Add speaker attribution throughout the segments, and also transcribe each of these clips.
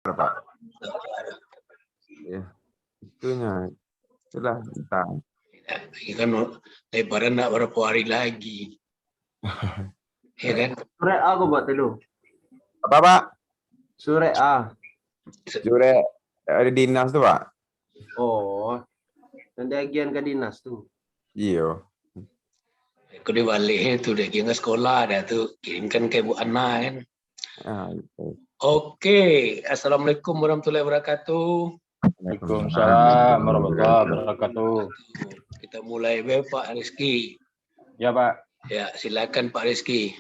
Speaker 1: Pak. Ya, itunya. Itulah tentang.
Speaker 2: Ya kan lebaran nak berapa hari lagi. Ya kan?
Speaker 3: Sore A aku buat dulu.
Speaker 1: Apa, Pak?
Speaker 3: Sore A.
Speaker 1: Jure ada dinas tuh, Pak.
Speaker 3: Oh, nanti agian ke dinas tuh.
Speaker 1: Iya.
Speaker 2: Aku dibalik itu udah kirim ke sekolah dah tuh, kirimkan ke Bu Ana kan.
Speaker 1: Gitu.
Speaker 2: Oke, assalamualaikum warahmatullahi wabarakatuh.
Speaker 4: Waalaikumsalam warahmatullahi wabarakatuh.
Speaker 2: Kita mulai Pak Rizky.
Speaker 4: Ya Pak.
Speaker 2: Ya, silakan Pak Rizky.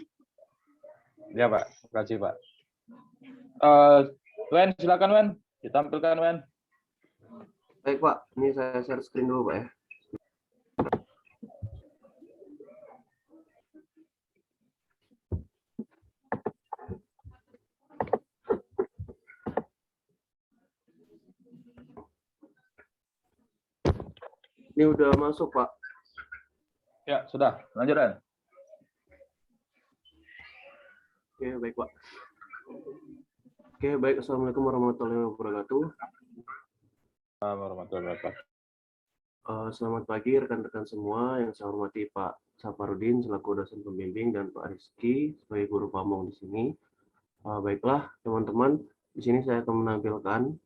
Speaker 4: Ya Pak. Terima kasih Pak. Wen, silakan Wen. Ditampilkan Wen.
Speaker 3: Baik Pak, ini saya share screen dulu Pak ya. Ini udah masuk Pak.
Speaker 4: Ya, sudah. Lanjut Wen.
Speaker 3: Oke, baik Pak. Oke, baik. Assalamualaikum warahmatullahi wabarakatuh.
Speaker 4: Warahmatullahi wabarakatuh.
Speaker 3: Selamat pagi rekan-rekan semua yang saya hormati Pak Safarudin selaku dosen pembimbing dan Pak Rizky sebagai guru pamong di sini. Baiklah teman-teman, di sini saya akan menampilkan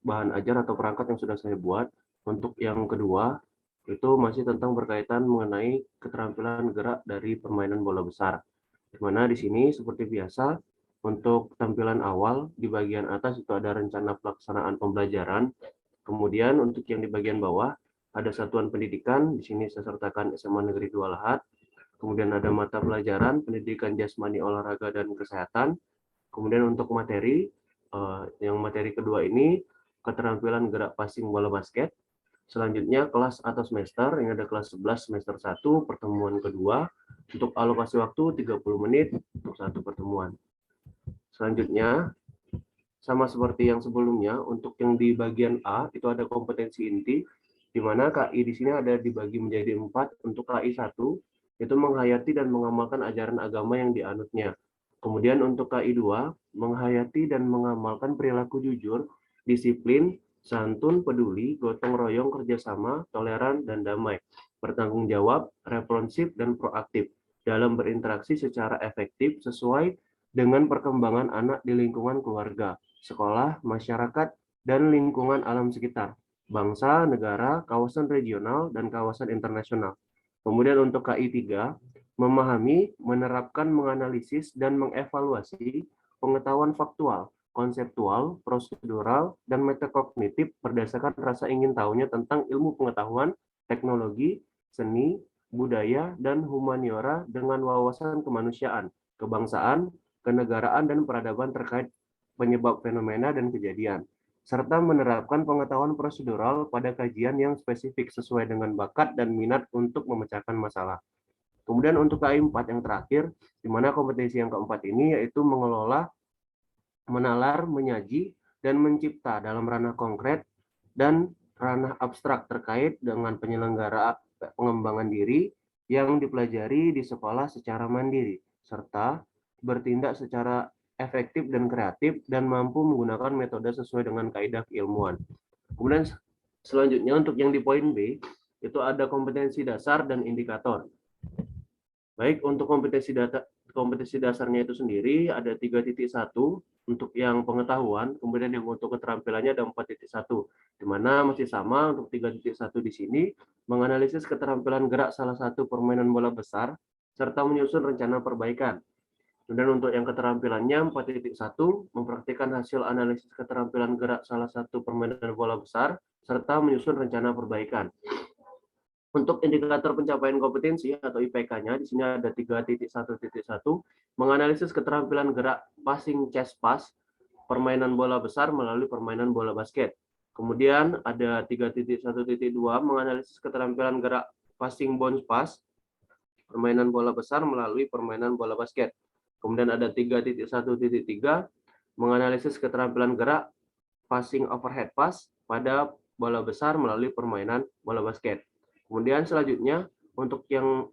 Speaker 3: bahan ajar atau perangkat yang sudah saya buat. Untuk yang kedua itu masih tentang berkaitan mengenai keterampilan gerak dari permainan bola besar. Di mana di sini seperti biasa untuk tampilan awal di bagian atas itu ada rencana pelaksanaan pembelajaran. Kemudian untuk yang di bagian bawah ada satuan pendidikan, di sini saya sertakan SMA Negeri 2 Lahat. Kemudian ada mata pelajaran pendidikan jasmani, olahraga dan kesehatan. Kemudian untuk materi, yang materi kedua ini keterampilan gerak passing bola basket. Selanjutnya kelas atau semester, yang ada kelas 11 semester 1 pertemuan kedua. Untuk alokasi waktu 30 menit untuk satu pertemuan. Selanjutnya sama seperti yang sebelumnya, untuk yang di bagian A itu ada kompetensi inti, di mana KI di sini ada dibagi menjadi 4. Untuk KI 1 itu menghayati dan mengamalkan ajaran agama yang dianutnya. Kemudian untuk KI 2 menghayati dan mengamalkan perilaku jujur, disiplin, santun, peduli, gotong royong, kerjasama, toleran, dan damai, bertanggung jawab, responsif, dan proaktif dalam berinteraksi secara efektif sesuai dengan perkembangan anak di lingkungan keluarga, sekolah, masyarakat, dan lingkungan alam sekitar, bangsa, negara, kawasan regional, dan kawasan internasional. Kemudian untuk KI 3, memahami, menerapkan, menganalisis, dan mengevaluasi pengetahuan faktual, konseptual, prosedural, dan metakognitif berdasarkan rasa ingin tahunya tentang ilmu pengetahuan, teknologi, seni, budaya, dan humaniora dengan wawasan kemanusiaan, kebangsaan, kenegaraan, dan peradaban terkait penyebab fenomena dan kejadian, serta menerapkan pengetahuan prosedural pada kajian yang spesifik sesuai dengan bakat dan minat untuk memecahkan masalah. Kemudian untuk KI 4 yang terakhir, di mana kompetensi yang keempat ini yaitu mengelola, menalar, menyaji, dan mencipta dalam ranah konkret dan ranah abstrak terkait dengan penyelenggara pengembangan diri yang dipelajari di sekolah secara mandiri, serta bertindak secara efektif dan kreatif dan mampu menggunakan metode sesuai dengan kaidah keilmuan. Kemudian selanjutnya untuk yang di poin B, itu ada kompetensi dasar dan indikator. Baik, untuk kompetensi dasarnya itu sendiri ada 3.1 untuk yang pengetahuan, kemudian yang untuk keterampilannya ada 4.1, di mana masih sama untuk 3.1 di sini menganalisis keterampilan gerak salah satu permainan bola besar serta menyusun rencana perbaikan. Kemudian untuk yang keterampilannya 4.1 mempraktikkan hasil analisis keterampilan gerak salah satu permainan bola besar serta menyusun rencana perbaikan. Untuk indikator pencapaian kompetensi atau IPK-nya, di sini ada 3.1.1, menganalisis keterampilan gerak passing chest pass, permainan bola besar melalui permainan bola basket. Kemudian ada 3.1.2, menganalisis keterampilan gerak passing bounce pass, permainan bola besar melalui permainan bola basket. Kemudian ada 3.1.3, menganalisis keterampilan gerak passing overhead pass pada bola besar melalui permainan bola basket. Kemudian selanjutnya untuk yang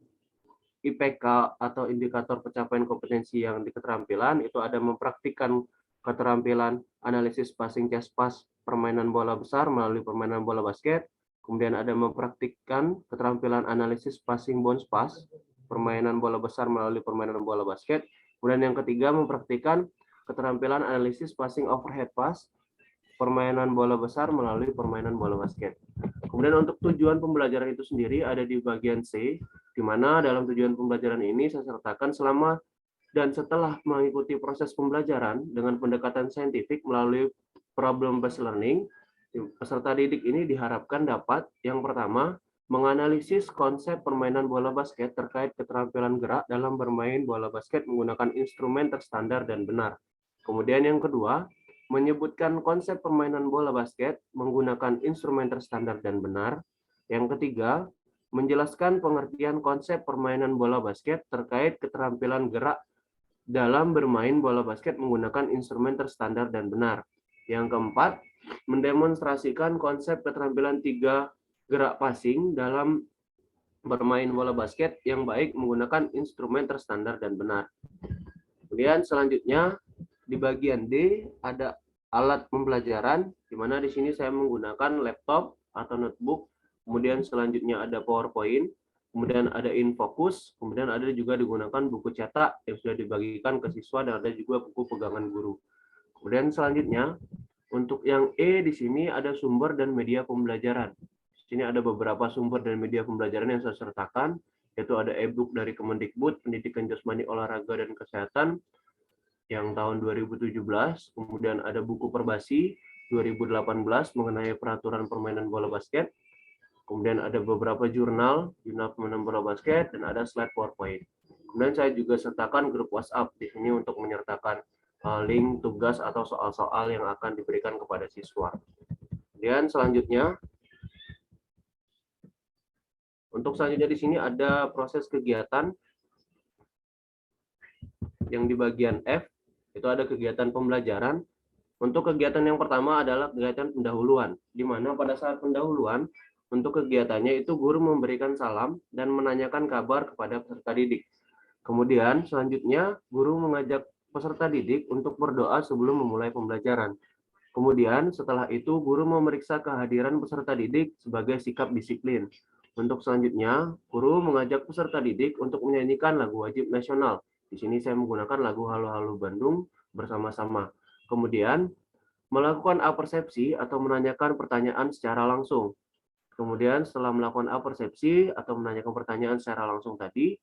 Speaker 3: IPK atau indikator pencapaian kompetensi yang di keterampilan itu ada mempraktikkan keterampilan analisis passing chess pass permainan bola besar melalui permainan bola basket. Kemudian ada mempraktikkan keterampilan analisis passing bounce pass permainan bola besar melalui permainan bola basket. Kemudian yang ketiga mempraktikkan keterampilan analisis passing overhead pass permainan bola besar melalui permainan bola basket. Kemudian untuk tujuan pembelajaran itu sendiri ada di bagian C, di mana dalam tujuan pembelajaran ini saya sertakan selama dan setelah mengikuti proses pembelajaran dengan pendekatan saintifik melalui problem based learning, peserta didik ini diharapkan dapat yang pertama menganalisis konsep permainan bola basket terkait keterampilan gerak dalam bermain bola basket menggunakan instrumen terstandar dan benar. Kemudian yang kedua, menyebutkan konsep permainan bola basket menggunakan instrumen terstandar dan benar. Yang ketiga, menjelaskan pengertian konsep permainan bola basket terkait keterampilan gerak dalam bermain bola basket menggunakan instrumen terstandar dan benar. Yang keempat, mendemonstrasikan konsep keterampilan 3 gerak passing dalam bermain bola basket yang baik menggunakan instrumen terstandar dan benar. Kemudian selanjutnya di bagian D ada alat pembelajaran, di mana di sini saya menggunakan laptop atau notebook, kemudian selanjutnya ada PowerPoint, kemudian ada InFocus, kemudian ada juga digunakan buku cetak yang sudah dibagikan ke siswa dan ada juga buku pegangan guru. Kemudian selanjutnya untuk yang E di sini ada sumber dan media pembelajaran. Di sini ada beberapa sumber dan media pembelajaran yang saya sertakan, yaitu ada e-book dari Kemendikbud, Pendidikan Jasmani, Olahraga dan Kesehatan yang tahun 2017, kemudian ada buku Perbasi 2018 mengenai peraturan permainan bola basket, kemudian ada beberapa jurnal permainan bola basket, dan ada slide PowerPoint. Kemudian saya juga sertakan grup WhatsApp di sini untuk menyertakan link tugas atau soal-soal yang akan diberikan kepada siswa. Kemudian selanjutnya, untuk selanjutnya di sini ada proses kegiatan yang di bagian F, itu ada kegiatan pembelajaran. Untuk kegiatan yang pertama adalah kegiatan pendahuluan, di mana pada saat pendahuluan, untuk kegiatannya itu guru memberikan salam dan menanyakan kabar kepada peserta didik. Kemudian selanjutnya guru mengajak peserta didik untuk berdoa sebelum memulai pembelajaran. Kemudian setelah itu guru memeriksa kehadiran peserta didik sebagai sikap disiplin. Untuk selanjutnya, guru mengajak peserta didik untuk menyanyikan lagu wajib nasional. Di sini saya menggunakan lagu Halo Halo Bandung bersama-sama. Kemudian melakukan apersepsi atau menanyakan pertanyaan secara langsung. Kemudian setelah melakukan apersepsi atau menanyakan pertanyaan secara langsung tadi,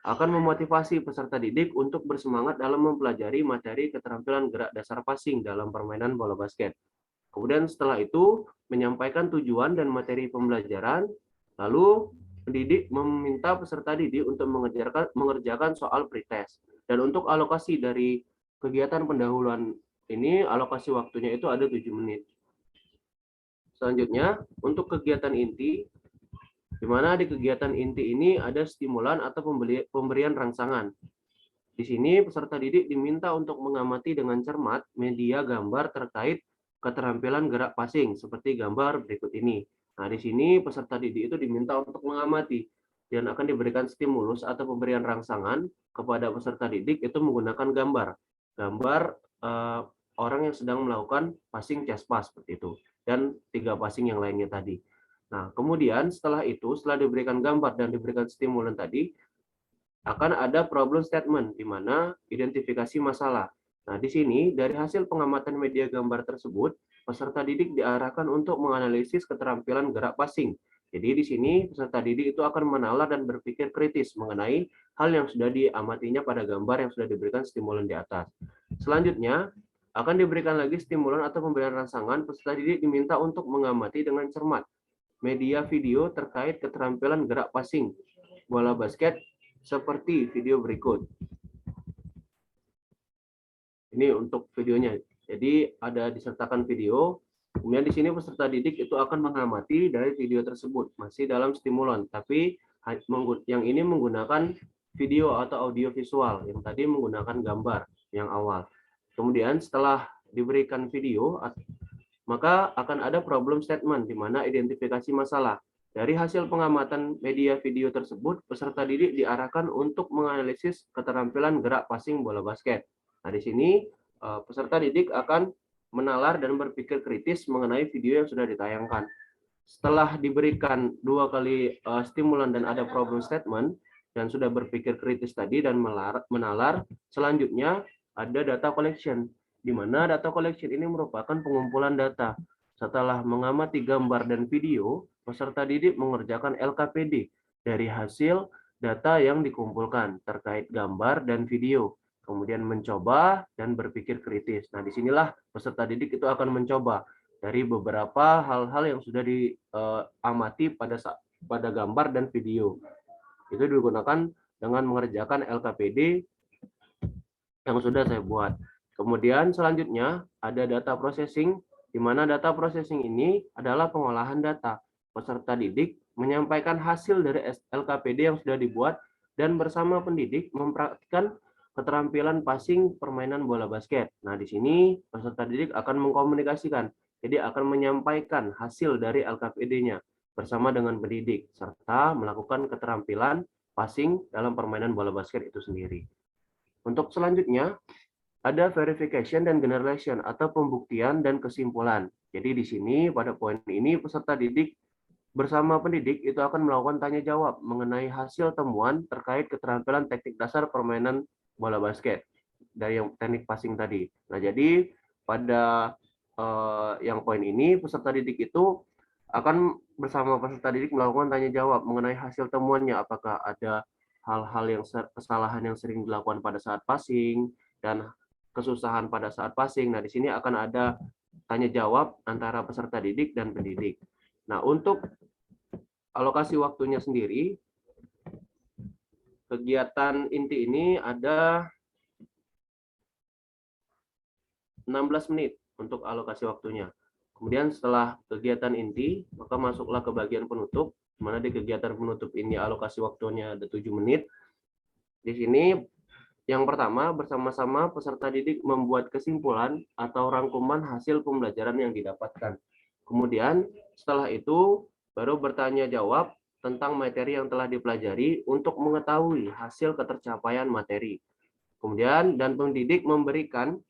Speaker 3: akan memotivasi peserta didik untuk bersemangat dalam mempelajari materi keterampilan gerak dasar passing dalam permainan bola basket. Kemudian setelah itu menyampaikan tujuan dan materi pembelajaran, lalu pendidik meminta peserta didik untuk mengerjakan soal pretest. Dan untuk alokasi dari kegiatan pendahuluan ini, alokasi waktunya itu ada 7 menit. Selanjutnya, untuk kegiatan inti, di mana di kegiatan inti ini ada stimulan atau pemberian rangsangan. Di sini peserta didik diminta untuk mengamati dengan cermat media gambar terkait keterampilan gerak passing, seperti gambar berikut ini. Nah, di sini peserta didik itu diminta untuk mengamati dan akan diberikan stimulus atau pemberian rangsangan kepada peserta didik itu menggunakan gambar orang yang sedang melakukan passing chess pass seperti itu, dan 3 passing yang lainnya tadi. Nah, kemudian setelah itu, setelah diberikan gambar dan diberikan stimulan tadi, akan ada problem statement di mana identifikasi masalah. Nah, di sini dari hasil pengamatan media gambar tersebut, peserta didik diarahkan untuk menganalisis keterampilan gerak passing. Jadi di sini peserta didik itu akan menalar dan berpikir kritis mengenai hal yang sudah diamatinya pada gambar yang sudah diberikan stimulan di atas. Selanjutnya, akan diberikan lagi stimulan atau pemberian rangsangan, peserta didik diminta untuk mengamati dengan cermat media video terkait keterampilan gerak passing bola basket seperti video berikut. Ini untuk videonya. Jadi ada disertakan video. Kemudian di sini peserta didik itu akan mengamati dari video tersebut, masih dalam stimulan, tapi yang ini menggunakan video atau audio visual, yang tadi menggunakan gambar yang awal. Kemudian setelah diberikan video, maka akan ada problem statement di mana identifikasi masalah. Dari hasil pengamatan media video tersebut, peserta didik diarahkan untuk menganalisis keterampilan gerak passing bola basket. Nah, di sini peserta didik akan menalar dan berpikir kritis mengenai video yang sudah ditayangkan. Setelah diberikan 2 kali stimulan dan ada problem statement, dan sudah berpikir kritis tadi dan menalar, selanjutnya ada data collection, di mana data collection ini merupakan pengumpulan data. Setelah mengamati gambar dan video, peserta didik mengerjakan LKPD dari hasil data yang dikumpulkan terkait gambar dan video. Kemudian mencoba dan berpikir kritis. Nah, disinilah peserta didik itu akan mencoba dari beberapa hal-hal yang sudah diamati pada gambar dan video. Itu digunakan dengan mengerjakan LKPD yang sudah saya buat. Kemudian selanjutnya ada data processing, di mana data processing ini adalah pengolahan data. Peserta didik menyampaikan hasil dari LKPD yang sudah dibuat dan bersama pendidik mempraktikkan keterampilan passing permainan bola basket. Nah, di sini peserta didik akan mengkomunikasikan, jadi akan menyampaikan hasil dari LKPD-nya bersama dengan pendidik, serta melakukan keterampilan passing dalam permainan bola basket itu sendiri. Untuk selanjutnya, ada verification dan generalization atau pembuktian dan kesimpulan. Jadi di sini pada poin ini peserta didik bersama pendidik itu akan melakukan tanya jawab mengenai hasil temuan terkait keterampilan teknik dasar permainan bola basket dari yang teknik passing tadi. Nah, jadi pada yang poin ini peserta didik itu akan bersama peserta didik melakukan tanya jawab mengenai hasil temuannya, apakah ada hal-hal yang kesalahan yang sering dilakukan pada saat passing dan kesusahan pada saat passing. Nah, di sini akan ada tanya jawab antara peserta didik dan pendidik. Nah, untuk alokasi waktunya sendiri, kegiatan inti ini ada 16 menit untuk alokasi waktunya. Kemudian setelah kegiatan inti, maka masuklah ke bagian penutup, di mana di kegiatan penutup ini alokasi waktunya ada 7 menit. Di sini yang pertama, bersama-sama peserta didik membuat kesimpulan atau rangkuman hasil pembelajaran yang didapatkan. Kemudian setelah itu baru bertanya jawab tentang materi yang telah dipelajari untuk mengetahui hasil ketercapaian materi. Kemudian dan pendidik memberikan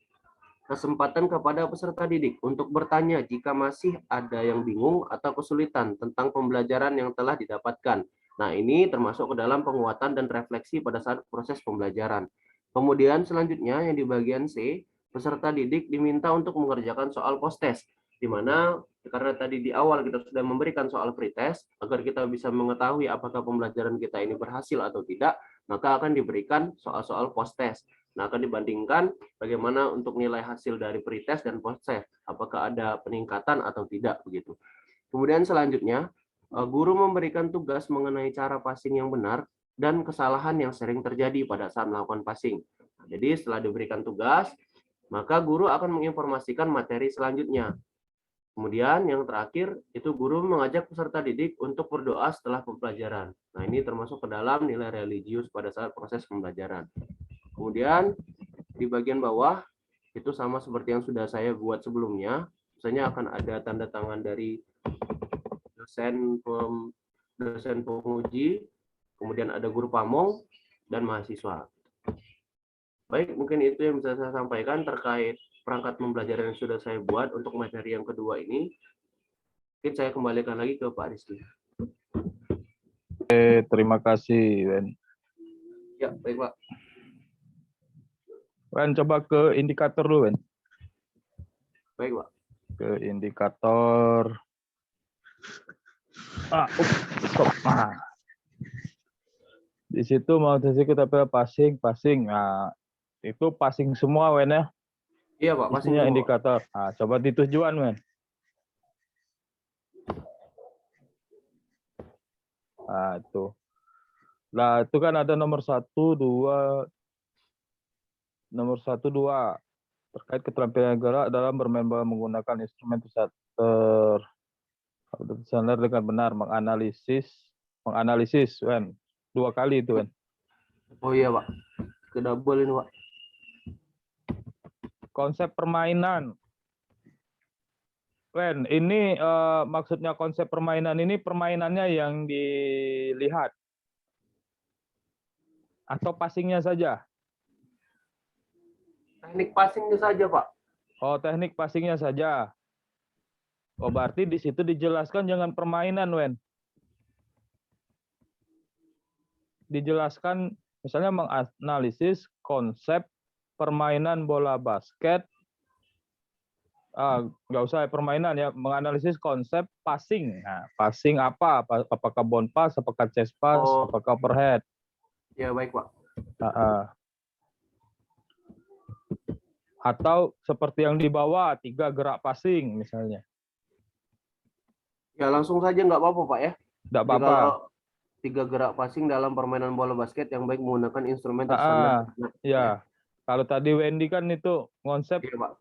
Speaker 3: kesempatan kepada peserta didik untuk bertanya jika masih ada yang bingung atau kesulitan tentang pembelajaran yang telah didapatkan. Nah, ini termasuk ke dalam penguatan dan refleksi pada saat proses pembelajaran. Kemudian selanjutnya yang di bagian C, peserta didik diminta untuk mengerjakan soal post-test, di mana karena tadi di awal kita sudah memberikan soal pretest, agar kita bisa mengetahui apakah pembelajaran kita ini berhasil atau tidak, maka akan diberikan soal-soal post-test. Nah, akan dibandingkan bagaimana untuk nilai hasil dari pretest dan post-test, apakah ada peningkatan atau tidak begitu. Kemudian selanjutnya, guru memberikan tugas mengenai cara passing yang benar dan kesalahan yang sering terjadi pada saat melakukan passing. Nah, jadi setelah diberikan tugas, maka guru akan menginformasikan materi selanjutnya. Kemudian yang terakhir, itu guru mengajak peserta didik untuk berdoa setelah pembelajaran. Nah, ini termasuk ke dalam nilai religius pada saat proses pembelajaran. Kemudian di bagian bawah itu sama seperti yang sudah saya buat sebelumnya. Misalnya akan ada tanda tangan dari dosen penguji, kemudian ada guru pamong dan mahasiswa. Baik, mungkin itu yang bisa saya sampaikan terkait perangkat pembelajaran yang sudah saya buat untuk materi yang kedua ini. Mungkin saya kembalikan lagi ke Pak Rizky.
Speaker 4: Terima kasih, Wen.
Speaker 3: Ya, baik Pak.
Speaker 4: Wen, coba ke indikator dulu, Wen.
Speaker 3: Baik Pak.
Speaker 4: Ke indikator. Stop. Di situ mau kita passing. Nah, itu passing semua, Wen ya.
Speaker 3: Iya Pak, passing
Speaker 4: Isinya
Speaker 3: semua.
Speaker 4: indikator. Nah, coba di tujuan, Wen. Nah, itu. Nah, itu kan ada nomor 1, 2. Nomor 1, 2. Terkait keterampilan gerak dalam bermain bola menggunakan instrumen desainer dengan benar, menganalisis, Wen. 2 kali itu, Wen.
Speaker 3: Oh iya Pak. Ke double ini Pak.
Speaker 4: Konsep permainan. Wen, ini maksudnya konsep permainan ini permainannya yang dilihat. Atau passingnya saja?
Speaker 3: Teknik passingnya saja, Pak.
Speaker 4: Oh, teknik passingnya saja. Oh, berarti di situ dijelaskan jangan permainan, Wen. Dijelaskan misalnya menganalisis konsep permainan bola basket. Nggak usah permainan ya, menganalisis konsep passing. Nah, passing apa? Apakah bound pass, apakah chest pass,
Speaker 3: Oh.
Speaker 4: apakah overhead?
Speaker 3: Ya, baik, Pak.
Speaker 4: Atau seperti yang di bawah, 3 gerak passing misalnya.
Speaker 3: Ya, langsung saja nggak apa-apa, Pak ya.
Speaker 4: Nggak
Speaker 3: Jadi
Speaker 4: apa-apa.
Speaker 3: kalau 3 gerak passing dalam permainan bola basket yang baik menggunakan instrumen terstandar.
Speaker 4: Ya, kalau tadi Wendy kan itu konsep
Speaker 3: Iya, Pak.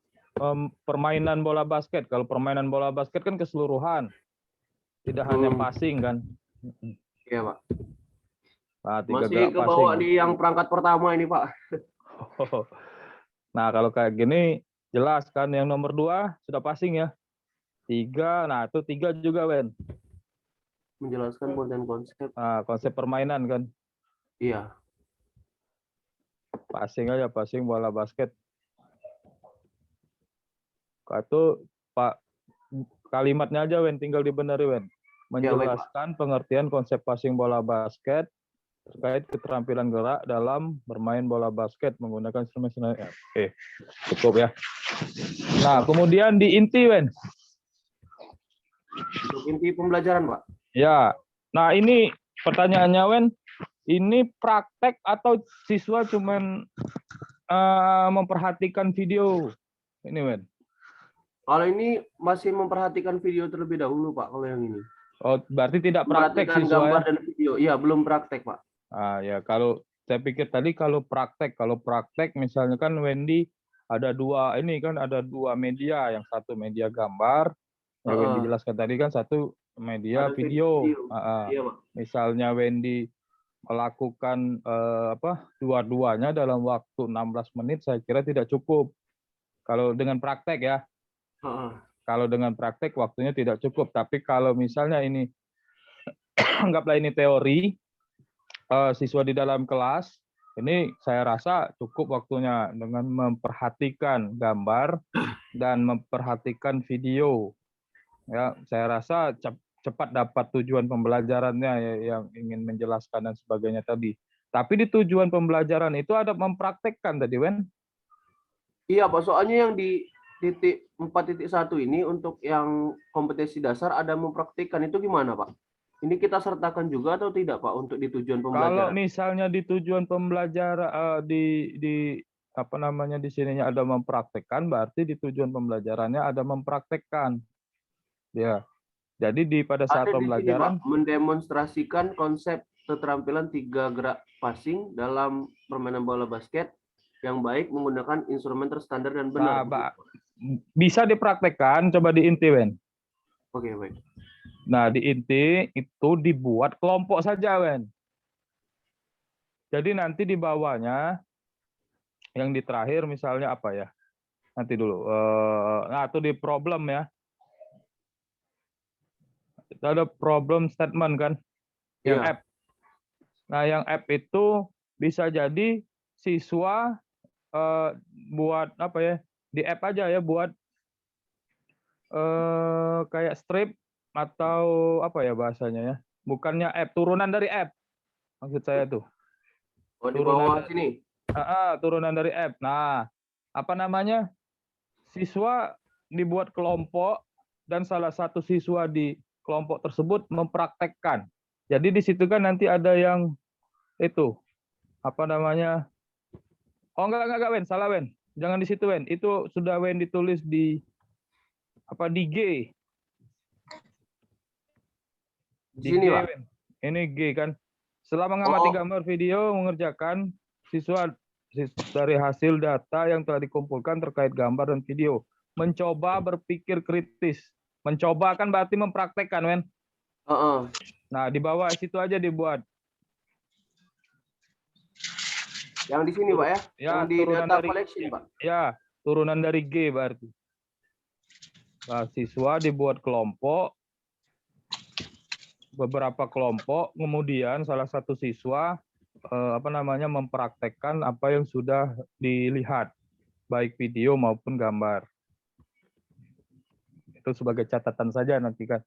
Speaker 4: permainan bola basket. Kalau permainan bola basket kan keseluruhan, tidak hanya passing kan.
Speaker 3: Iya, Pak.
Speaker 4: Nah, 3
Speaker 3: Masih
Speaker 4: gerak
Speaker 3: ke bawah
Speaker 4: passing.
Speaker 3: di yang perangkat pertama ini, Pak.
Speaker 4: Nah, kalau kayak gini jelas kan yang nomor 2 sudah passing ya. 3, nah itu 3 juga Wen.
Speaker 3: Menjelaskan pengertian konsep.
Speaker 4: Nah, konsep permainan kan.
Speaker 3: Iya.
Speaker 4: Passing aja, passing bola basket. Itu Pak kalimatnya aja Wen, tinggal dibenari Wen. Menjelaskan pengertian konsep passing bola basket terkait keterampilan gerak dalam bermain bola basket menggunakan instrumen. Oke, cukup ya. Nah, kemudian di inti Wen.
Speaker 3: Untuk inti pembelajaran, Pak.
Speaker 4: Ya. Nah, ini pertanyaannya Wen, ini praktek atau siswa cuman memperhatikan video? Ini Wen.
Speaker 3: Kalau ini masih memperhatikan video terlebih dahulu, Pak, kalau yang ini.
Speaker 4: Oh, berarti tidak praktek
Speaker 3: Memperhatikan
Speaker 4: siswa
Speaker 3: gambar
Speaker 4: ya?
Speaker 3: dan video. Iya, belum praktek, Pak.
Speaker 4: Ya, kalau saya pikir tadi kalau praktek misalnya kan Wendy ada 2 ini kan ada 2 media, yang satu media gambar, yang Wendy jelaskan tadi kan satu media
Speaker 3: Ada
Speaker 4: video.
Speaker 3: Iya, Pak.
Speaker 4: Misalnya Wendy melakukan dua-duanya dalam waktu 16 menit saya kira tidak cukup. Kalau dengan praktek ya. Kalau dengan praktek waktunya tidak cukup, tapi kalau misalnya ini anggaplah ini teori, siswa di dalam kelas, ini saya rasa cukup waktunya dengan memperhatikan gambar dan memperhatikan video. Ya, saya rasa cepat dapat tujuan pembelajarannya yang ingin menjelaskan dan sebagainya tadi. Tapi di tujuan pembelajaran itu ada mempraktekkan tadi, Wen?
Speaker 3: Iya, Pak. Soalnya yang di titik 4.1 ini untuk yang kompetensi dasar ada mempraktikkan, itu gimana, Pak? Ini kita sertakan juga atau tidak, Pak, untuk di tujuan pembelajaran?
Speaker 4: Kalau misalnya di tujuan pembelajaran di sininya ada mempraktekkan, berarti di tujuan pembelajarannya ada mempraktekkan. Ya. Jadi pada saat
Speaker 3: ada
Speaker 4: pembelajaran
Speaker 3: di sini, Pak, mendemonstrasikan konsep keterampilan 3 gerak passing dalam permainan bola basket yang baik menggunakan instrumen terstandar dan benar.
Speaker 4: Nah, bisa dipraktekkan, coba di inti, Wen.
Speaker 3: Oke, baik.
Speaker 4: Nah, di inti itu dibuat kelompok saja, Wen. Jadi nanti di bawahnya, yang di terakhir misalnya apa ya? Nanti dulu. Nah, itu di problem ya. Itu ada problem statement kan? Yang
Speaker 3: Iya.
Speaker 4: app. Nah, yang app itu bisa jadi siswa buat apa ya? Di app aja ya, buat kayak strip atau apa ya bahasanya ya? Bukannya app, turunan dari app. Maksud saya tuh.
Speaker 3: Oh, di bawah sini.
Speaker 4: Turunan dari app. Nah, apa namanya? Siswa dibuat kelompok dan salah satu siswa di kelompok tersebut mempraktekkan. Jadi di situ kan nanti ada yang itu apa namanya? Oh enggak Wen, salah Wen. Jangan di situ Wen. Itu sudah Wen ditulis di di G.
Speaker 3: Di sini, Pak.
Speaker 4: Wen. Ini G kan. Setelah mengamati gambar video mengerjakan siswa dari hasil data yang telah dikumpulkan terkait gambar dan video. Mencoba berpikir kritis. Mencoba kan berarti mempraktekkan, Wen. Nah, di bawah situ aja dibuat.
Speaker 3: Yang di sini, Pak ya? Yang di data collection, Pak.
Speaker 4: Ya, turunan dari G berarti. Nah, siswa dibuat kelompok, beberapa kelompok, kemudian salah satu siswa mempraktekkan apa yang sudah dilihat. baik video maupun gambar. Itu sebagai catatan saja nanti kan.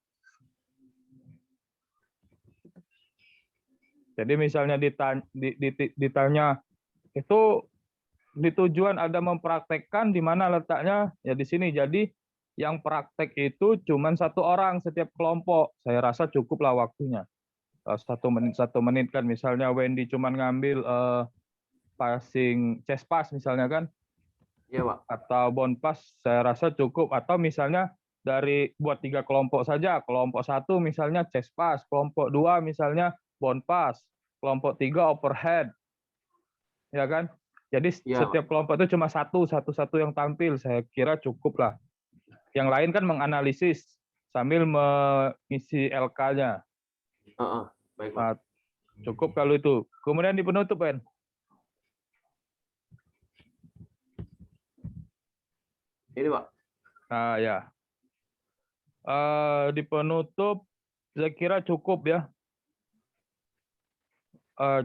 Speaker 4: Jadi misalnya ditanya itu di tujuan ada mempraktekkan di mana letaknya, ya di sini. Jadi yang praktek itu cuma 1 orang setiap kelompok. Saya rasa cukup lah waktunya. 1 menit kan, misalnya Wendy cuma ngambil passing chest pass misalnya kan,
Speaker 3: Iya, Pak.
Speaker 4: atau bond pass, saya rasa cukup. Atau misalnya buat 3 kelompok saja. Kelompok 1 misalnya chest pass, kelompok 2 misalnya bond pass, kelompok 3 overhead, ya kan? Jadi
Speaker 3: Ya,
Speaker 4: setiap kelompok itu cuma satu yang tampil, saya kira cukup lah. Yang lain kan menganalisis sambil mengisi LK-nya.
Speaker 3: Baik, Pak.
Speaker 4: Nah, cukup kalau itu. Kemudian di penutup, Ben.
Speaker 3: Ini, Pak.
Speaker 4: Nah, ya. Di penutup saya kira cukup ya.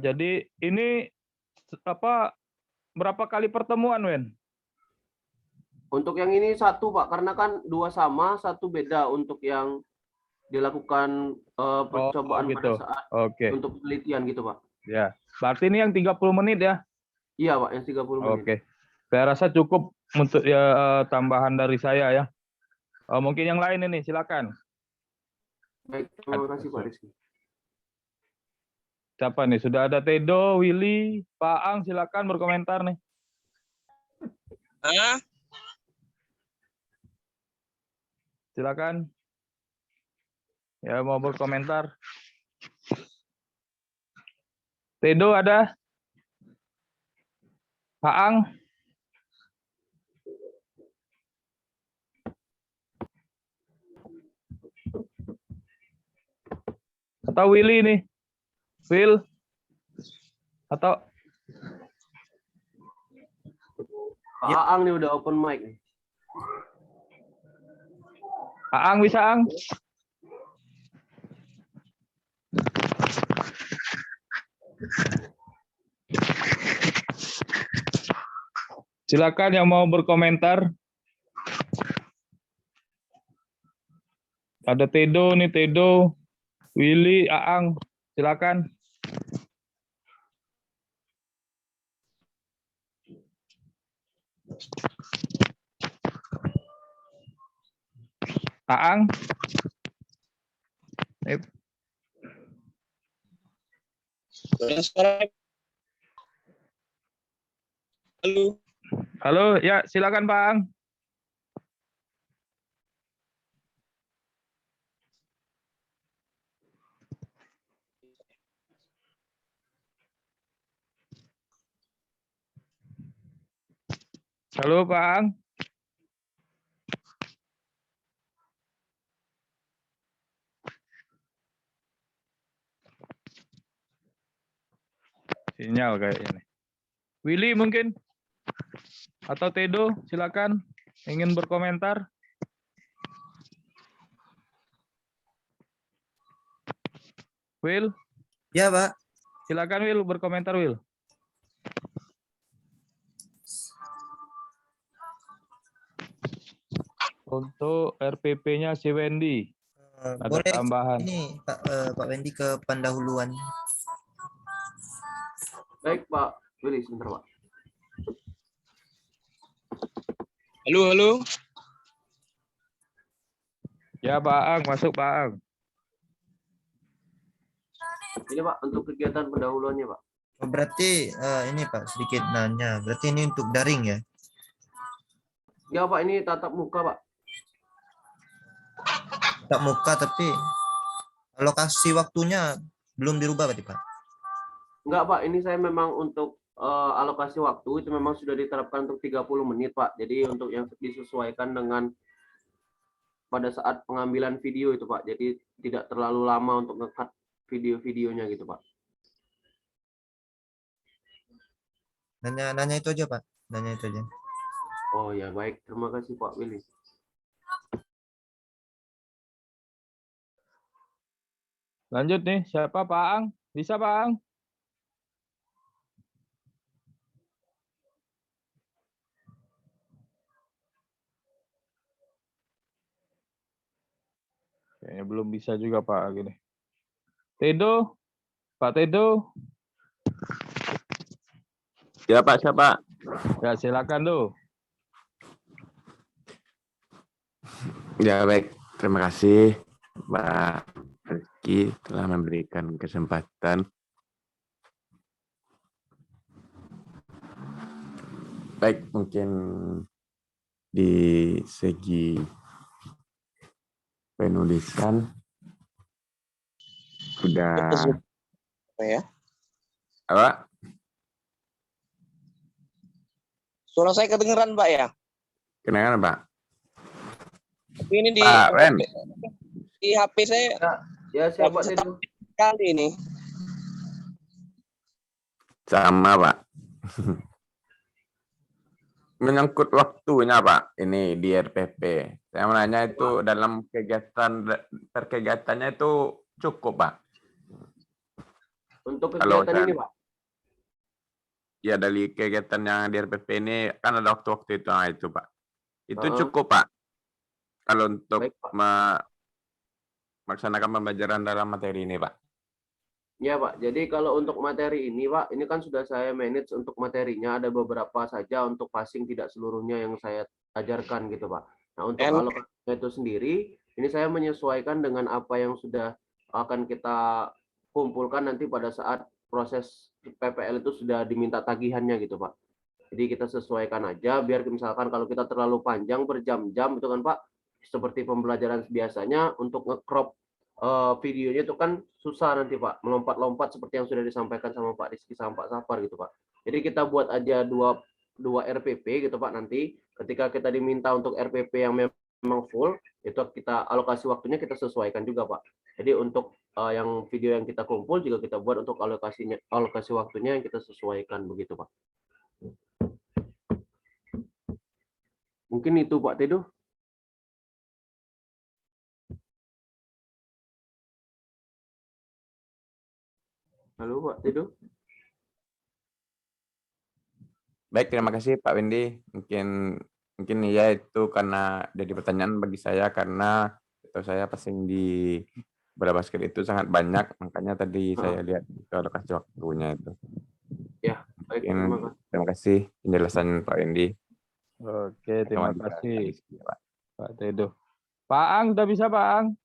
Speaker 4: Jadi ini berapa kali pertemuan, Wen?
Speaker 3: Untuk yang ini 1, Pak, karena kan 2 sama, 1 beda untuk yang dilakukan percobaan
Speaker 4: gitu.
Speaker 3: pada saat
Speaker 4: Oke.
Speaker 3: untuk penelitian gitu, Pak.
Speaker 4: Ya. Berarti ini yang 30 menit ya?
Speaker 3: Iya, Pak, yang 30 menit.
Speaker 4: Oke. Saya rasa cukup untuk ya tambahan dari saya ya. Mungkin yang lain ini, silakan.
Speaker 3: Baik, terima kasih Pak Rizky.
Speaker 4: Siapa nih? Sudah ada Tedo, Willy, Pak Ang, silakan berkomentar nih. Silakan. Ya, mau berkomentar. Tedo ada? Pak Ang? Atau Willy nih? Will? Atau
Speaker 3: Pak Aang nih udah open mic nih.
Speaker 4: Pak Ang bisa, Ang? Silakan yang mau berkomentar. Ada Tedo nih, Tedo, Willy, Aang, silakan. Aang.
Speaker 5: Halo.
Speaker 4: Halo, ya silakan Pak Ang. Halo Pak Ang. Sinyal kayaknya nih. Willy mungkin? Atau Tedo, silakan. Ingin berkomentar? Will?
Speaker 6: Ya, Pak.
Speaker 4: Silakan Will, berkomentar Will. Untuk RPP-nya si Wendy. Ada
Speaker 6: Boleh
Speaker 4: tambahan.
Speaker 6: ini Pak Wendy ke pendahuluan.
Speaker 3: Baik Pak Willy, sebentar Pak.
Speaker 5: Halo, halo.
Speaker 4: Ya Pak Ang, masuk Pak Ang.
Speaker 3: Ini Pak untuk kegiatan pendahuluannya Pak.
Speaker 6: Oh, berarti ini Pak sedikit nanya. Berarti ini untuk daring ya?
Speaker 3: Ya Pak, ini tatap muka Pak.
Speaker 6: Tak muka tapi lokasi waktunya belum dirubah berarti Pak?
Speaker 3: Enggak Pak, ini saya memang untuk alokasi waktu itu memang sudah diterapkan untuk 30 menit Pak. Jadi untuk yang disesuaikan dengan pada saat pengambilan video itu Pak. Jadi tidak terlalu lama untuk nge-cut video-videonya gitu Pak.
Speaker 6: Nanya itu aja Pak. Nanya itu aja.
Speaker 3: Oh ya baik, terima kasih Pak Willy.
Speaker 4: Lanjut nih, siapa Pak Ang? Bisa Pak Ang? Ini belum bisa juga Pak gini. Tedo, Pak Tedo,
Speaker 1: Ya Pak, siapa?
Speaker 4: ya silakan tuh.
Speaker 1: Ya baik, terima kasih Pak Rizky telah memberikan kesempatan. Baik, mungkin di segi penulisan sudah
Speaker 7: Apa ya?
Speaker 1: apa?
Speaker 7: Suara saya kedengeran, Pak ya?
Speaker 1: Kenangan Pak?
Speaker 7: Tapi ini di
Speaker 1: Pak Ren.
Speaker 7: di HP saya
Speaker 3: Ya, siap Pak Tedo.
Speaker 7: kali ini.
Speaker 1: Sama Pak. Menyangkut waktunya Pak, ini di RPP. Saya menanya itu dalam kegiatannya itu cukup Pak.
Speaker 3: Untuk
Speaker 1: Kalau
Speaker 3: kegiatan ini, Pak.
Speaker 1: Ya dari kegiatan yang di RPP ini kan ada waktu-waktu itu Pak. Itu
Speaker 3: Heeh.
Speaker 1: cukup Pak. Kalau untuk
Speaker 3: Baik, Pak.
Speaker 1: melaksanakan pembelajaran dalam materi ini Pak.
Speaker 3: Ya, Pak. Jadi kalau untuk materi ini, Pak, ini kan sudah saya manage untuk materinya. Ada beberapa saja untuk passing, tidak seluruhnya yang saya ajarkan gitu, Pak. Nah, untuk alokasinya itu sendiri, ini saya menyesuaikan dengan apa yang sudah akan kita kumpulkan nanti pada saat proses PPL itu sudah diminta tagihannya gitu, Pak. Jadi kita sesuaikan aja, biar misalkan kalau kita terlalu panjang berjam-jam itu kan, Pak, seperti pembelajaran biasanya untuk nge-crop videonya itu kan susah nanti Pak, melompat-lompat seperti yang sudah disampaikan sama Pak Rizky sama Pak Safar gitu Pak. Jadi kita buat aja dua RPP gitu Pak, nanti ketika kita diminta untuk RPP yang memang full, itu kita alokasi waktunya kita sesuaikan juga Pak. Jadi untuk yang video yang kita kumpul juga kita buat untuk alokasi waktunya yang kita sesuaikan begitu Pak. Mungkin itu Pak Tedo. Halo Pak Tedo.
Speaker 1: Baik, terima kasih Pak Wendy. Mungkin ya itu karena jadi pertanyaan bagi saya karena itu saya passing di beberapa skill itu sangat banyak, makanya tadi saya lihat alokasi waktunya itu.
Speaker 3: Ya, baik,
Speaker 1: Terima kasih penjelasan Pak Wendy.
Speaker 4: Oke, terima
Speaker 1: Kawan
Speaker 4: kasih
Speaker 1: Pak.
Speaker 4: Pak Tedo. Pak Ang, sudah bisa Pak Ang?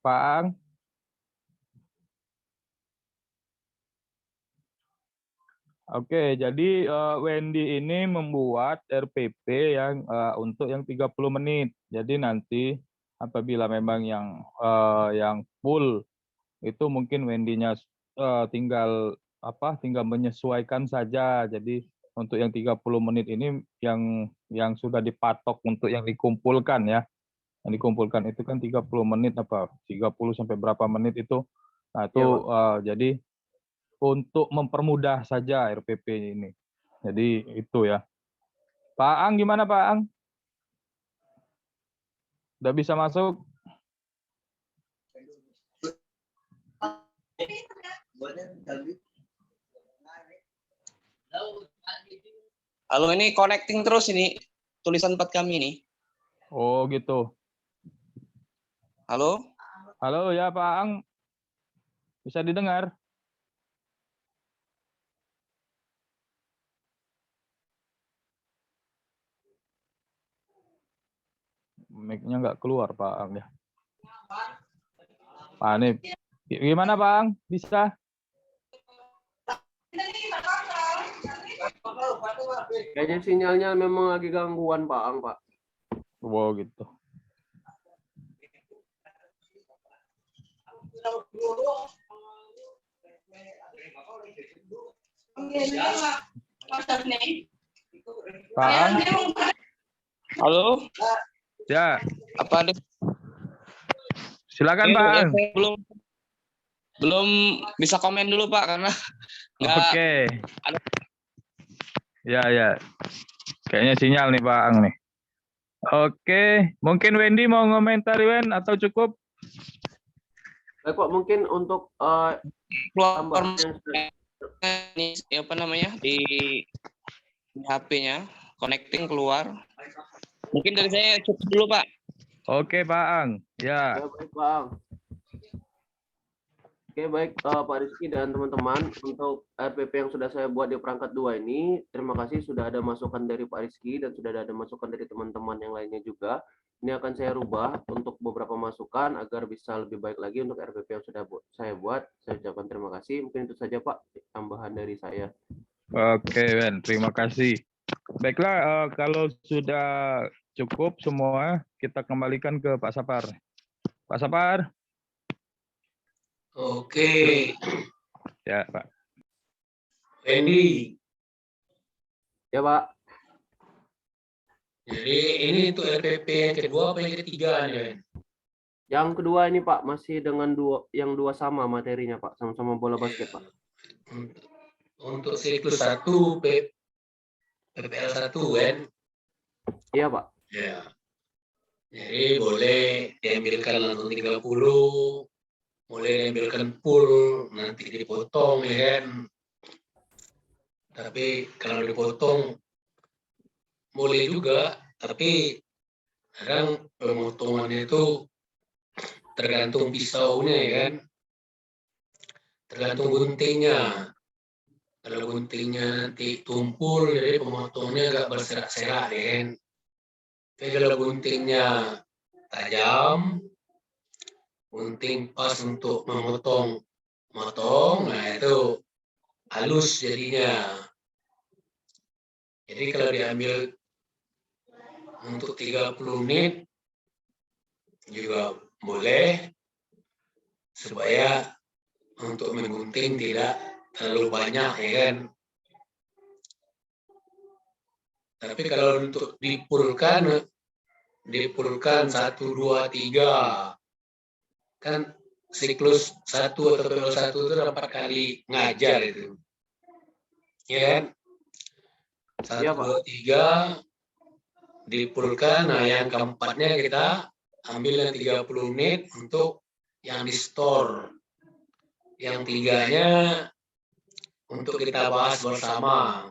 Speaker 4: Pak Ang? Oke, jadi Wendy ini membuat RPP yang untuk yang 30 menit. Jadi nanti apabila memang yang full itu mungkin Wendy-nya tinggal menyesuaikan saja. Jadi untuk yang 30 menit ini yang sudah dipatok untuk yang dikumpulkan ya. Yang dikumpulkan itu kan 30 menit 30 sampai berapa menit itu. Nah, itu jadi untuk mempermudah saja RPP ini. Jadi itu ya. Pak Ang gimana Pak Ang? Udah bisa masuk?
Speaker 7: Halo, ini connecting terus ini tulisan 4 kami ini.
Speaker 4: Oh gitu.
Speaker 7: Halo?
Speaker 4: Halo ya Pak Ang. Bisa didengar? Mic-nya nggak keluar Pak Ang ya. Pak Anip. Gimana Pak Ang? Bisa?
Speaker 3: Kayaknya sinyalnya memang lagi gangguan Pak Ang, Pak.
Speaker 4: Wow gitu. Pak Ang?
Speaker 7: Halo?
Speaker 4: Ya,
Speaker 7: Apa ada?
Speaker 4: silakan Pak Ang.
Speaker 7: Saya belum bisa komen dulu Pak karena nggak.
Speaker 4: Oke. Ya. Kayaknya sinyal nih Pak Ang nih. Oke, mungkin Wendy mau ngomentari Wen atau cukup?
Speaker 3: Baik Pak, mungkin untuk
Speaker 7: Keluar ini apa namanya di HP-nya connecting keluar. Mungkin dari saya cukup dulu, Pak.
Speaker 4: Oke, Pak Ang. Ya.
Speaker 3: Ya, baik, Bang. Oke, baik, Pak Rizky dan teman-teman, untuk RPP yang sudah saya buat di perangkat 2 ini, terima kasih sudah ada masukan dari Pak Rizky dan sudah ada masukan dari teman-teman yang lainnya juga. Ini akan saya rubah untuk beberapa masukan agar bisa lebih baik lagi untuk RPP yang sudah saya buat. Saya ucapkan terima kasih. Mungkin itu saja, Pak, tambahan dari saya.
Speaker 4: Oke, Ben. Terima kasih. Baiklah, kalau sudah cukup semua, kita kembalikan ke Pak Sapar. Pak Sapar.
Speaker 2: Oke,
Speaker 4: Ya, Pak.
Speaker 2: Wendy.
Speaker 3: Ya, Pak.
Speaker 2: Jadi ini untuk RPP yang kedua apa yang ketiga nih, Wen?
Speaker 3: Yang kedua ini, Pak, masih dengan yang dua sama materinya, Pak, sama-sama bola basket, Pak.
Speaker 2: Untuk siklus 1 PPL 1 kan?
Speaker 3: Iya, Pak.
Speaker 2: Ya. Jadi boleh diambilkan langsung 30, boleh diambilkan full, nanti dipotong ya kan. Tapi kalau dipotong boleh juga, tapi kadang pemotongannya itu tergantung pisaunya ya kan. Tergantung guntingnya. Kalau guntingnya nanti tumpul, jadi pemotongnya agak berserak-serak ya kan. Tapi kalau guntingnya tajam, gunting pas untuk memotong, nah itu halus jadinya. Jadi kalau diambil untuk 30 menit juga boleh, supaya untuk menggunting tidak terlalu banyak ya kan. Tapi kalau untuk dipulkan 1, 2, 3 kan siklus 1 atau PPL 1 itu 4 kali ngajar itu. Ya kan? 1,
Speaker 3: Iya, Pak.
Speaker 2: 2, 3 dipulkan, nah yang keempatnya kita ambil yang 30 menit untuk yang di store. Yang 3-nya untuk kita bahas bersama.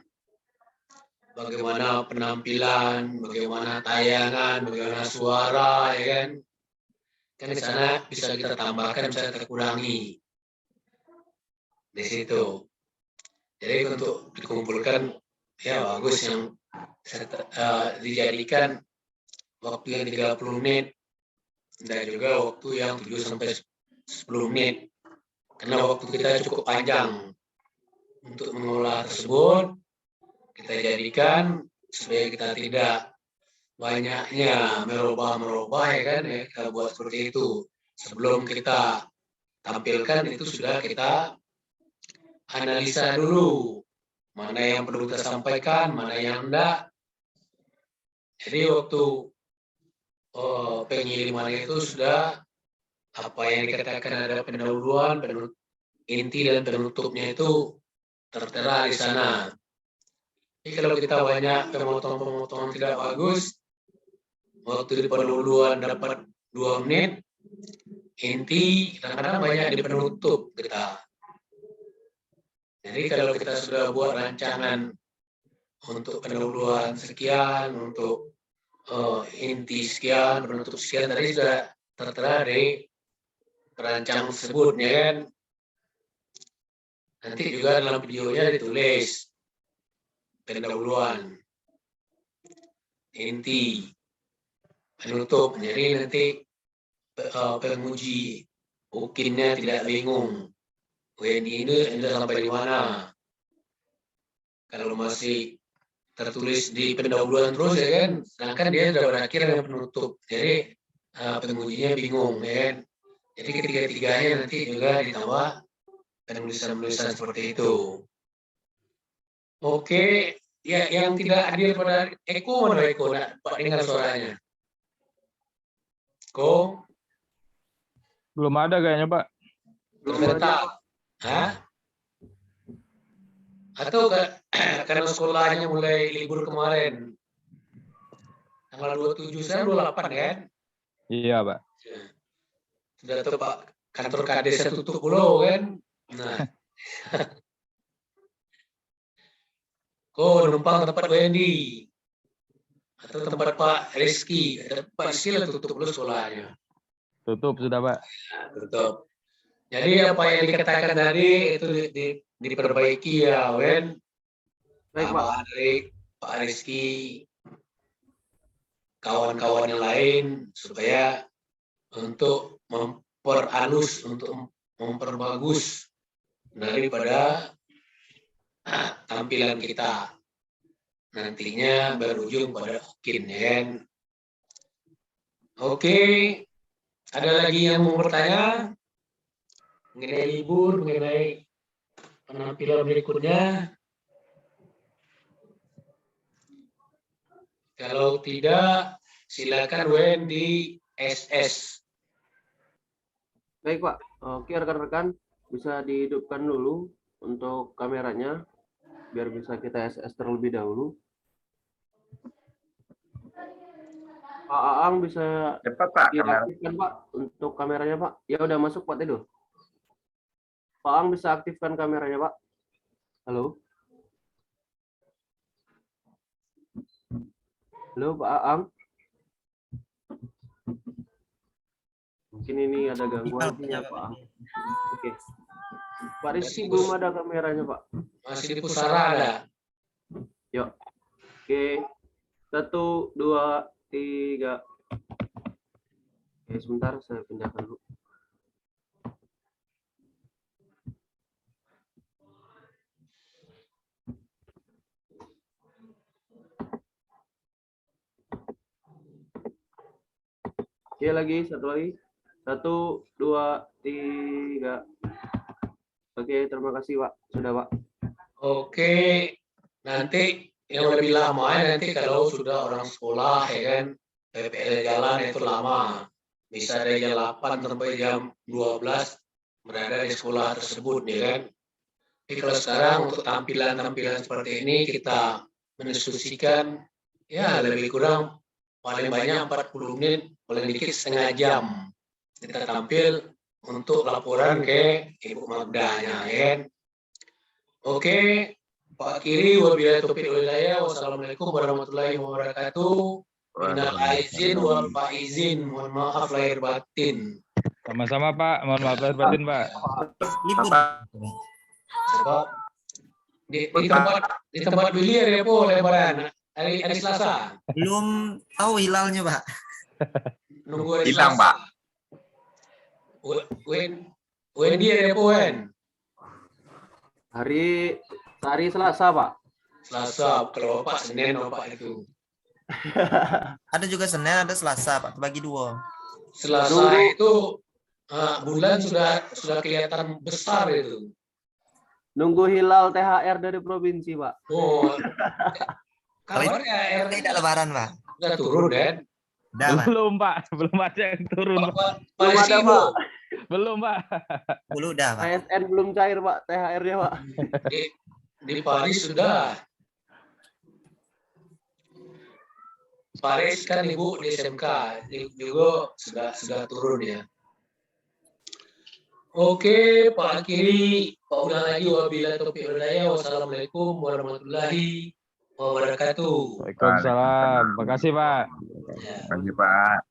Speaker 2: Bagaimana penampilan, bagaimana tayangan, bagaimana suara, ya kan? Kan di sana bisa kita tambahkan, bisa kita kurangi. Di situ. Jadi untuk dikumpulkan, ya bagus yang dijadikan waktu yang 30 menit dan juga waktu yang 7-10 menit. Karena waktu kita cukup panjang untuk mengolah tersebut, kita jadikan supaya kita tidak banyaknya merubah-merubah ya kan, ya kita buat seperti itu. Sebelum kita tampilkan itu sudah kita analisa dulu, mana yang perlu kita sampaikan, mana yang enggak. Jadi waktu pengiriman itu sudah apa yang dikatakan ada pendahuluan, inti dan penutupnya itu tertera di sana. Jadi kalau kita banyak pemotong-pemotongan tidak bagus, waktu di pendahuluan dapat 2 menit, inti kadang-kadang banyak di penutup kita. Jadi kalau kita sudah buat rancangan untuk pendahuluan sekian, untuk inti sekian, penutup sekian, tadi sudah tertera di perancang tersebut, ya kan? Nanti juga dalam videonya ditulis pendahuluan, inti, penutup. Jadi nanti penguji ukinnya tidak bingung. WNI ini sampai di mana? Kalau masih tertulis di pendahuluan terus ya kan, sedangkan dia sudah berakhir dengan penutup. Jadi pengujinya bingung ya kan. Jadi ketiga-tiganya nanti juga ditambah penulisan-penulisan seperti itu. Oke, ya yang tidak hadir pada Eko mana Eko? Nak Pak dengar suaranya? Eko?
Speaker 4: Belum ada kayaknya, Pak.
Speaker 3: Belum ada.
Speaker 2: Hah? Atau karena sekolahnya mulai libur kemarin? Tanggal 27, sekarang 28 kan?
Speaker 4: Iya, Pak.
Speaker 2: Sudah tuh Pak, kantor KDS tutup dulu kan? Nah. Kok numpang tempat Wendy? atau tempat Pak Rizky. Pak Rizky lah tutup dulu sekolahnya.
Speaker 4: Tutup sudah, Pak.
Speaker 2: Nah, tutup. Jadi apa yang dikatakan tadi itu diperbaiki ya, Wen.
Speaker 3: Baik, Pak.
Speaker 2: Tambahan dari Pak Rizky, kawan-kawan yang lain, supaya untuk memperhalus, untuk memperbagus daripada tampilan kita. Nantinya berujung pada Okin, ya kan? Oke, ada lagi yang mau bertanya mengenai libur, mengenai penampilan berikutnya? Kalau tidak, silakan Wen di SS.
Speaker 3: Baik, Pak. Oke, rekan-rekan bisa dihidupkan dulu untuk kameranya biar bisa kita SS terlebih dahulu. Pak Aang bisa
Speaker 1: Cepat Pak, kamera.
Speaker 3: diaktifkan, Pak, untuk kameranya, Pak. Ya udah masuk, Pak Tedo. Pak Aang bisa aktifkan kameranya, Pak. Halo. Halo, Pak Aang. Mungkin ini ada gangguan sinyal, Pak Aang. Oke. Pak Rizky belum ada kameranya, Pak.
Speaker 2: Masih di pusara ada.
Speaker 3: Yuk. Oke. 1, 2, 3. Oke, sebentar saya pindahkan dulu. Oke, lagi, satu lagi. 1, 2, 3. Oke, terima kasih, Pak. Sudah, Pak.
Speaker 2: Oke, nanti yang lebih lama nanti kalau sudah orang sekolah, ya kan, PPL jalan itu lama. Bisa dari jam 8 sampai jam 12 berada di sekolah tersebut, ya kan. Tapi kalau sekarang untuk tampilan-tampilan seperti ini kita mendiskusikan ya lebih kurang paling banyak 40 menit, paling dikit setengah jam. Kita tampil untuk laporan ke Ibu Magdanya, ya kan. Oke, Pak Kiri, wabillahi taufiq wal hidayah. Wassalamualaikum warahmatullahi wabarakatuh. Minal aizin wal faizin. Mohon maaf lahir batin.
Speaker 4: Sama-sama, Pak. Mohon maaf lahir batin, Pak.
Speaker 6: Libur.
Speaker 2: Sebab di tempat Willy ada apa lebaran hari Selasa.
Speaker 6: Belum tahu hilalnya, Pak.
Speaker 2: Nunggu hari
Speaker 1: Hilang,
Speaker 2: Selasa.
Speaker 1: Pak.
Speaker 2: Wen dia ada apa, Wen?
Speaker 3: Hari Selasa, Pak.
Speaker 2: Selasa, kalau Bapak Senin Bapak itu.
Speaker 6: Ada juga Senin, ada Selasa, Pak. Bagi 2.
Speaker 2: Selasa itu bulan sudah kelihatan besar itu.
Speaker 3: Nunggu hilal THR dari provinsi, Pak.
Speaker 2: Oh, kabarnya air
Speaker 6: Tidak lebaran, Pak.
Speaker 2: sudah turun, Dan.
Speaker 6: Udah, Pak.
Speaker 4: Belum, Pak. Belum ada yang turun, Pak.
Speaker 3: Belum ada, Pak.
Speaker 4: Belum, Pak.
Speaker 6: Dulu udah, Pak.
Speaker 3: ASN belum cair, Pak. THR-nya, Pak.
Speaker 2: Di Paris sudah. Paris kan Ibu di SMK, juga sudah turun ya. Oke, Pak Kiri, Pak ulang lagi wabillahi taufiq wal hidayah. Wassalamualaikum warahmatullahi wabarakatuh.
Speaker 4: Waalaikumsalam. Terima kasih, Pak.
Speaker 2: Ya.
Speaker 1: Terima kasih Pak.